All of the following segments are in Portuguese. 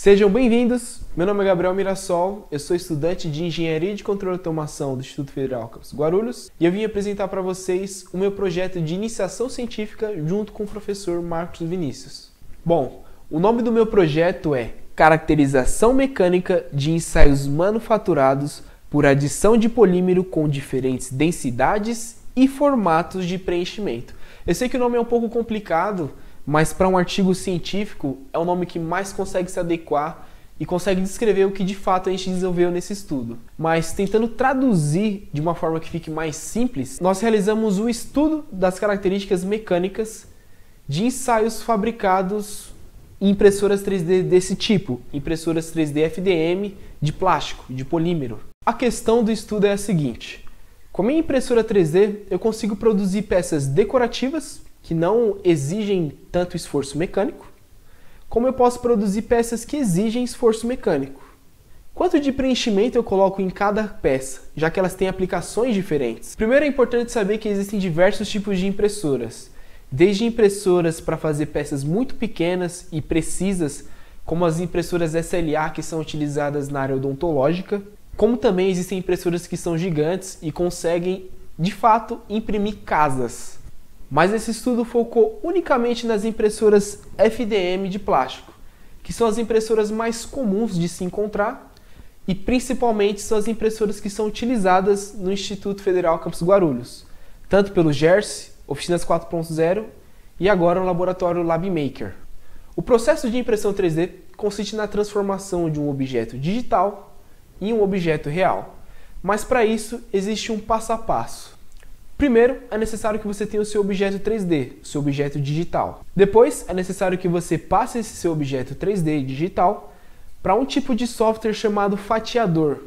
Sejam bem-vindos, meu nome é Gabriel Mirassol, eu sou estudante de Engenharia de Controle e Automação do Instituto Federal Campus Guarulhos e eu vim apresentar para vocês o meu projeto de iniciação científica junto com o professor Marcos Vinícius. Bom, o nome do meu projeto é Caracterização Mecânica de Ensaios Manufaturados por Adição de Polímero com Diferentes Densidades e Formatos de Preenchimento. Eu sei que o nome é um pouco complicado, mas para um artigo científico é o nome que mais consegue se adequar e consegue descrever o que de fato a gente desenvolveu nesse estudo. Mas tentando traduzir de uma forma que fique mais simples, nós realizamos o estudo das características mecânicas de ensaios fabricados em impressoras 3D desse tipo, impressoras 3D FDM de plástico, de polímero. A questão do estudo é a seguinte: com a minha impressora 3D eu consigo produzir peças decorativas que não exigem tanto esforço mecânico, como eu posso produzir peças que exigem esforço mecânico. Quanto de preenchimento eu coloco em cada peça, já que elas têm aplicações diferentes? Primeiro é importante saber que existem diversos tipos de impressoras, desde impressoras para fazer peças muito pequenas e precisas, como as impressoras SLA que são utilizadas na área odontológica, como também existem impressoras que são gigantes e conseguem, de fato, imprimir casas. Mas esse estudo focou unicamente nas impressoras FDM de plástico, que são as impressoras mais comuns de se encontrar e principalmente são as impressoras que são utilizadas no Instituto Federal Campus Guarulhos, tanto pelo GERS, Oficinas 4.0 e agora no laboratório LabMaker. O processo de impressão 3D consiste na transformação de um objeto digital em um objeto real, mas para isso existe um passo a passo. Primeiro, é necessário que você tenha o seu objeto 3D, o seu objeto digital. Depois, é necessário que você passe esse seu objeto 3D digital para um tipo de software chamado fatiador.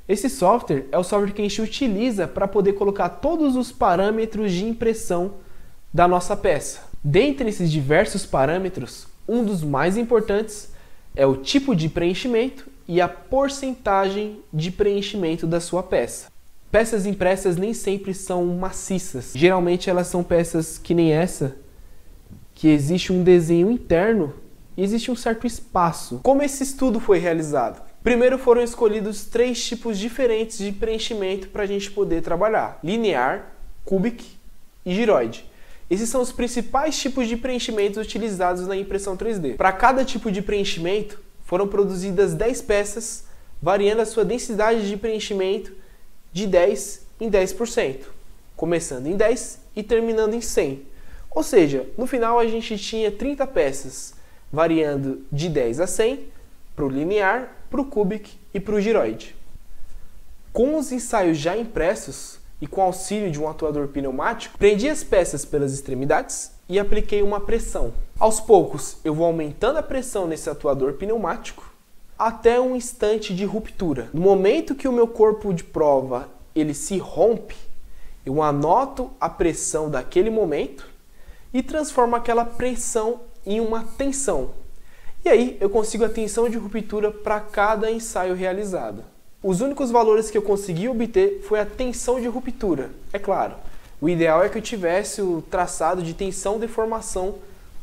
Esse software é o software que a gente utiliza para poder colocar todos os parâmetros de impressão da nossa peça. Dentre esses diversos parâmetros, um dos mais importantes é o tipo de preenchimento e a porcentagem de preenchimento da sua peça. Peças impressas nem sempre são maciças. Geralmente elas são peças que nem essa, que existe um desenho interno e existe um certo espaço. Como esse estudo foi realizado? Primeiro foram escolhidos 3 tipos diferentes de preenchimento para a gente poder trabalhar: linear, cubic e giroide. Esses são os principais tipos de preenchimentos utilizados na impressão 3D. Para cada tipo de preenchimento foram produzidas 10 peças, variando a sua densidade de preenchimento de 10 em 10%, começando em 10 e terminando em 100. Ou seja, no final a gente tinha 30 peças, variando de 10 a 100 para o linear, para o cubic e para o giroide. Com os ensaios já impressos e com auxílio de um atuador pneumático, prendi as peças pelas extremidades e apliquei uma pressão. Aos poucos eu vou aumentando a pressão nesse atuador pneumático até um instante de ruptura. No momento que o meu corpo de prova ele se rompe, eu anoto a pressão daquele momento e transformo aquela pressão em uma tensão. E aí eu consigo a tensão de ruptura para cada ensaio realizado. Os únicos valores que eu consegui obter foi a tensão de ruptura. É claro, o ideal é que eu tivesse o traçado de tensão-deformação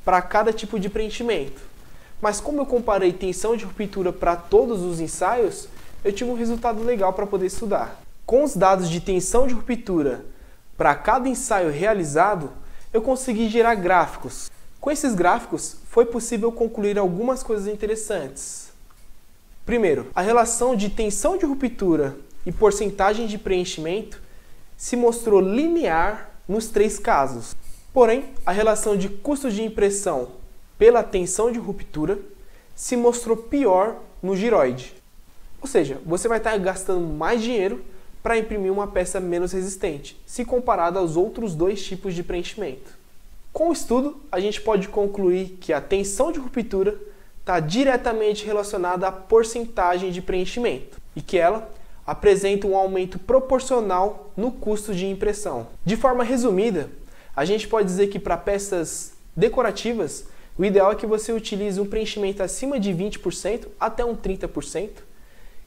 para cada tipo de preenchimento. Mas como eu comparei tensão de ruptura para todos os ensaios, eu tive um resultado legal para poder estudar. Com os dados de tensão de ruptura para cada ensaio realizado, eu consegui gerar gráficos. Com esses gráficos, foi possível concluir algumas coisas interessantes. Primeiro, a relação de tensão de ruptura e porcentagem de preenchimento se mostrou linear nos 3 casos. Porém, a relação de custo de impressão pela tensão de ruptura se mostrou pior no giroide. Ou seja, você vai estar gastando mais dinheiro para imprimir uma peça menos resistente, se comparado aos outros 2 tipos de preenchimento. Com o estudo, a gente pode concluir que a tensão de ruptura está diretamente relacionada à porcentagem de preenchimento e que ela apresenta um aumento proporcional no custo de impressão. De forma resumida, a gente pode dizer que para peças decorativas, o ideal é que você utilize um preenchimento acima de 20% até um 30%.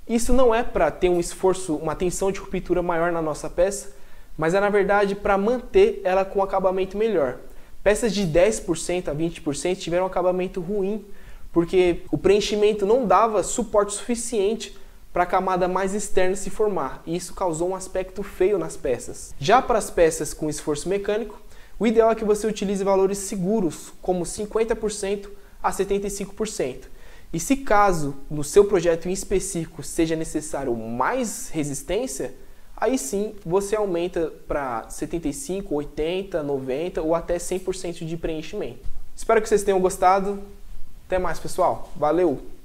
Isso não é para ter um esforço, uma tensão de ruptura maior na nossa peça, mas é na verdade para manter ela com um acabamento melhor. Peças de 10% a 20% tiveram um acabamento ruim porque o preenchimento não dava suporte suficiente para a camada mais externa se formar, e isso causou um aspecto feio nas peças. Já para as peças com esforço mecânico, o ideal é que você utilize valores seguros, como 50% a 75%. E se caso no seu projeto em específico seja necessário mais resistência, aí sim você aumenta para 75%, 80%, 90% ou até 100% de preenchimento. Espero que vocês tenham gostado. Até mais, pessoal. Valeu!